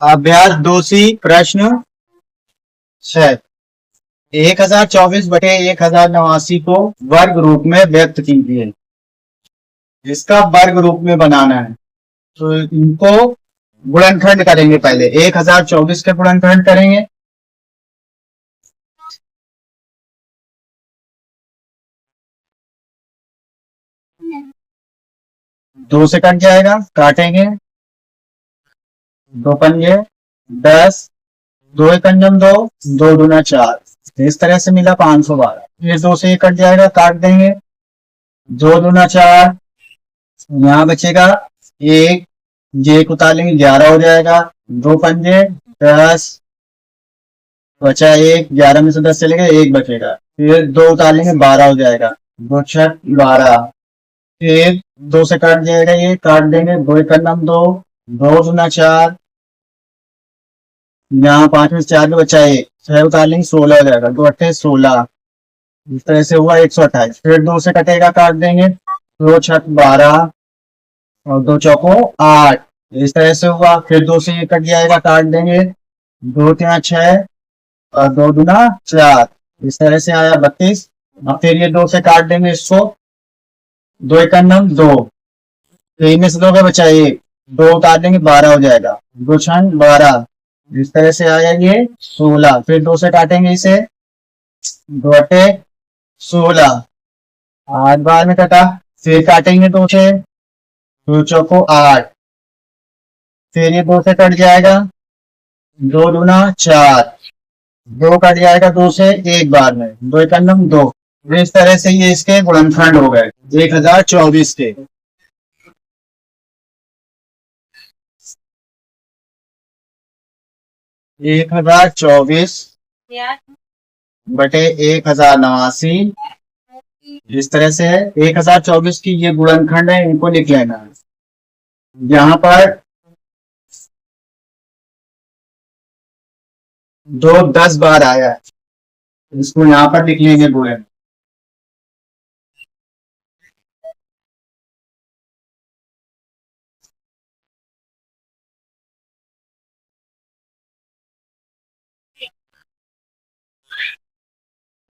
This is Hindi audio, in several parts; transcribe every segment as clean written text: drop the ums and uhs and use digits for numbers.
अभ्यास 2C प्रश्न 6। 1024/1089 को वर्ग रूप में व्यक्त कीजिए। इसका वर्ग रूप में बनाना है तो इनको गुणनखंड करेंगे। पहले 1024 के गुणनखंड करेंगे। दो से कट जाएगा, काटेंगे। दो पंजे 10, दो एकंजम दो, दो दूना 4। इस तरह से मिला 512। ये दो से ये कट जाएगा, काट देंगे। दो दूना 4, यहाँ बचेगा 1, जे को उतारेंगे 11 हो जाएगा। दो पंजे 10, बचा 1, 11 में से 10 चले गए, 1 बचेगा। फिर दो उतार लेंगे 12 हो जाएगा। दो 6 12, फिर दो से काट जाएगा, ये काट देंगे। दो एकम दो, दो दूना 4, यहाँ 5 में से 4 में बचा 1, 6 उतार लेंगे 16 हो जाएगा। दो अट्ठे 16, इस तरह से हुआ 128। फिर दो से कटेगा, काट देंगे। दो 6 12 और दो चौको 8, इस तरह से हुआ। फिर दो से ये कट जाएगा, काट देंगे। दो 3 6 और दो दूना 4, इस तरह से आया 32। अब फिर ये दो से काट देंगे इसको। दो एकम दो, तीन में से दो का बचा 1, दो उतार देंगे 12 हो जाएगा। दो 6 12, इस तरह से आया ये 16। फिर दो से काटेंगे इसे, दो अट्ठे 16, 8 बार में कटा। फिर काटेंगे दो से, दो चौको 8, फिर ये दो से कट जाएगा। दो दूना 4, दो कट जाएगा दो से एक बार में। दो एकम दो। इस तरह से ये इसके गुणनखंड हो गए 1024 के। 1024/1089 इस तरह से है। 1024 की ये गुणनखंड है, इनको लिख लेना है। यहाँ पर दो 10 बार आया है, इसको यहाँ पर लिख लेंगे गुणन।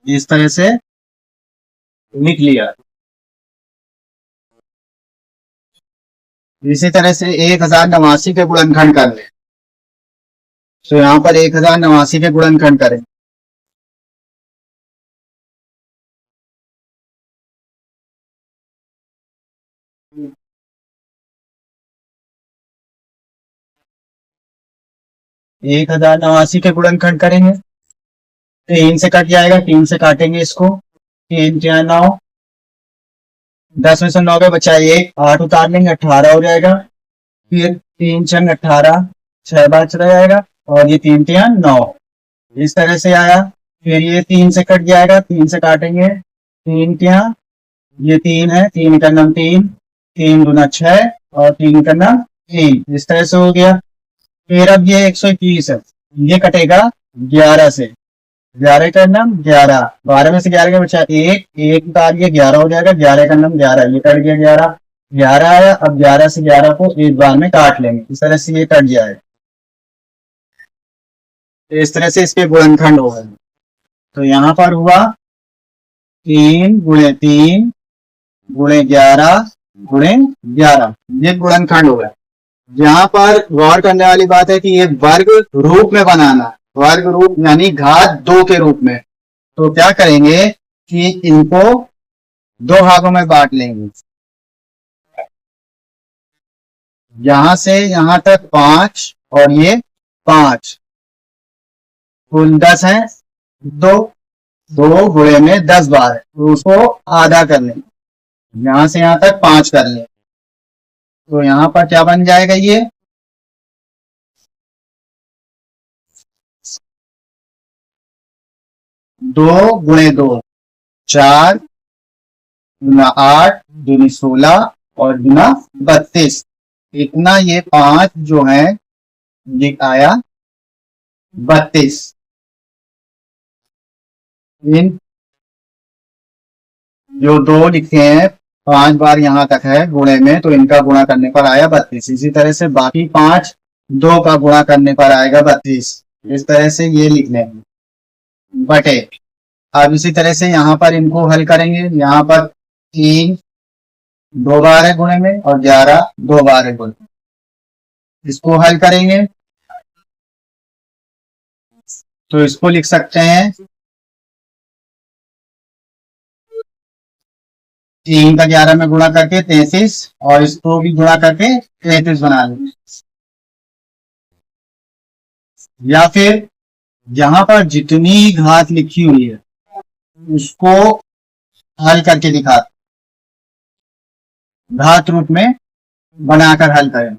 इस तरह से लिख लिया। इसी तरह से 1089 के गुणनखंड कर ले। तो यहाँ पर 1089 के गुणनखंड करें। एक 1089 के गुणनखंड करेंगे। 3 से कट जाएगा, 3 से काटेंगे इसको। 3 4 9, 10 में से 9 का बचा 1, 8 उतार लेंगे 18 हो जाएगा। फिर 3 6 18, 6 बार चला जाएगा और ये 3 3 9, इस तरह से आया। फिर ये 3 से कट जाएगा, 3 से काटेंगे। 3 3, ये 3 है, 3 का नाम 3, 3 दूना 6 और 3 का नाम 3, इस तरह से हो गया। फिर अब ये 121 है, ये कटेगा 11 से। 11 का नाम 11, 12 में से 11 का बचा 1, 1 उतार के 11 हो जाएगा। 11 का नाम 11, ये कट गया 11, 11 आया। अब 11 से 11 को एक बार में काट लेंगे, इस तरह से ये कट जाएगा। इस तरह से इसके गुणनखंड हो गए। तो यहाँ पर हुआ 3 × 3 × 11 × 11, ये गुणनखंड हो गया। यहाँ पर गौर करने वाली बात है कि ये वर्ग रूप में बनाना, वर्ग रूप यानी घात 2 के रूप में। तो क्या करेंगे कि इनको दो भागों में बांट लेंगे। यहां से यहां तक 5 और ये 5, कुल 10 है। दो दो गुणे में 10 बार है, तो उसको आधा कर लेंगे। यहां से यहां तक 5 कर लें, तो यहां पर क्या बन जाएगा ये 2 × 2 4 गुना 8 दूनी 16 और गुना 32, इतना ये 5 जो है ये आया 32। इन जो दो लिखे हैं 5 बार यहां तक है गुणे में, तो इनका गुणा करने पर आया 32। इसी तरह से बाकी 5 2 का गुणा करने पर आएगा 32। इस तरह से ये लिख लेंगे बटे। अब इसी तरह से यहाँ पर इनको हल करेंगे। यहाँ पर 3 2 बार है गुणे में और 11 2 बार है गुणे। इसको हल करेंगे तो इसको लिख सकते हैं 3 का 11 में गुणा करके 33 और इसको भी गुणा करके 33 बना लेंगे। या फिर यहाँ पर जितनी घात लिखी हुई है उसको हल करके दिखा, घात रूप में बनाकर हल करें।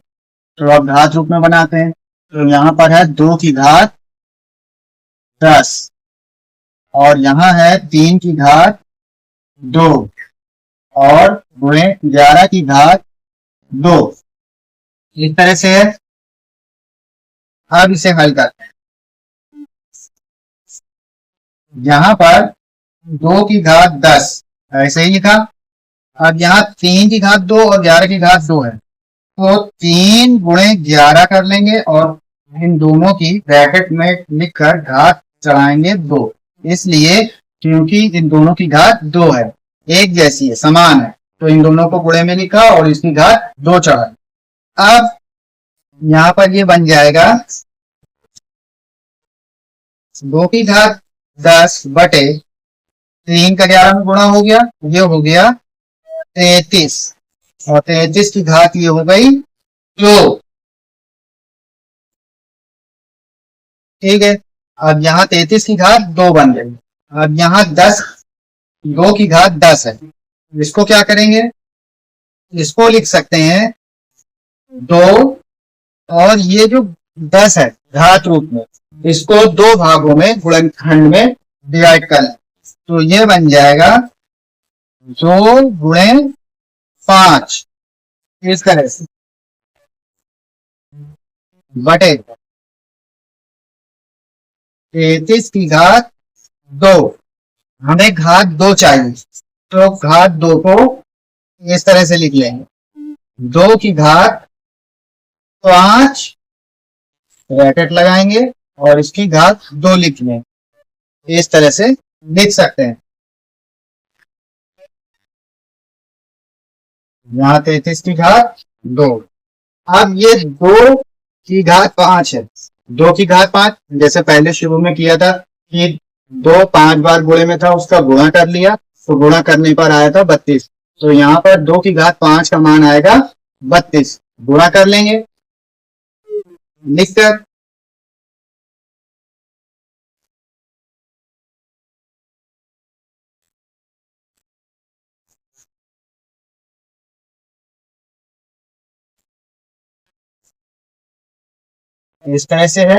तो अब घात रूप में बनाते हैं। तो यहाँ पर है 2 की घात 10 और यहाँ है 3 की घात 2 और गुणे 11 की घात 2। इस तरह से है। अब इसे हल करते हैं। यहाँ पर 2 की घात 10 ऐसे ही लिखा। अब यहाँ 3 की घात 2 और 11 की घात 2 है तो 3 गुणे 11 कर लेंगे और इन दोनों की ब्रैकेट में लिखकर घात चढ़ाएंगे 2। इसलिए क्योंकि इन दोनों की घात 2 है, एक जैसी है, समान है, तो इन दोनों को गुणे में लिखा और इसकी घात 2 चढ़ाए। अब यहाँ पर ये बन जाएगा 2 की घात 10 बटे 3 का 11 में गुणा हो गया, ये हो गया 33 और 33 की घात ये हो गई 2। ठीक है। अब यहाँ 33 की घात 2 बन गई। अब यहाँ 2 की घात 10 है। इसको क्या करेंगे, इसको लिख सकते हैं 2 और ये जो 10 है घात रूप में, इसको 2 भागों में गुणनखंड में डिवाइड कर लें। तो ये बन जाएगा 2 गुणे 5 इस तरह से बटे 33 की घात 2। हमें घात 2 चाहिए तो घात 2 को इस तरह से लिख लेंगे 2 की घात 5 ब्रैकेट लगाएंगे और इसकी घात 2 लिख लेंगे। इस तरह से लिख सकते हैं। यहाँ 33 की घात 2। अब ये 2 की घात 5 है। 2 की घात 5 जैसे पहले शुरू में किया था कि 2 5 बार गुणे में था, उसका गुणा कर लिया तो गुणा करने पर आया था 32। तो यहाँ पर 2 की घात 5 का मान आएगा 32। गुणा कर लेंगे लिखकर। इस तरह से है।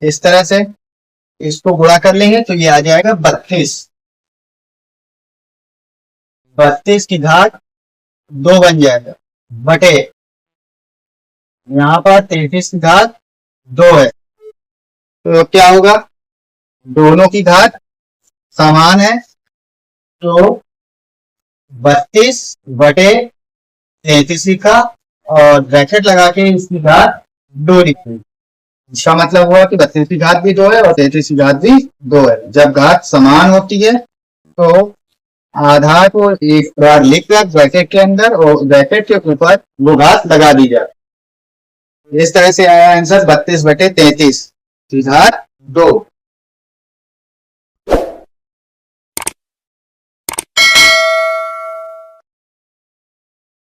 इस तरह से इसको गुणा कर लेंगे तो ये आ जाएगा 32। 32 की घात 2 बन जाएगा बटे यहाँ पर 33 की घात 2 है। तो क्या होगा, दोनों की घात समान है तो 32 बटे 33 लिखा और ब्रैकेट लगा के इसकी घात 2 लिखी। इसका मतलब हुआ कि 32 की घात भी 2 है और 33 की घात भी 2 है। जब घात समान होती है तो आधार को एक बार लिखकर ब्रैकेट के अंदर और ब्रैकेट के ऊपर वो घात लगा दी जाए। इस तरह से आया आंसर 32 बटे 33 की घात 2।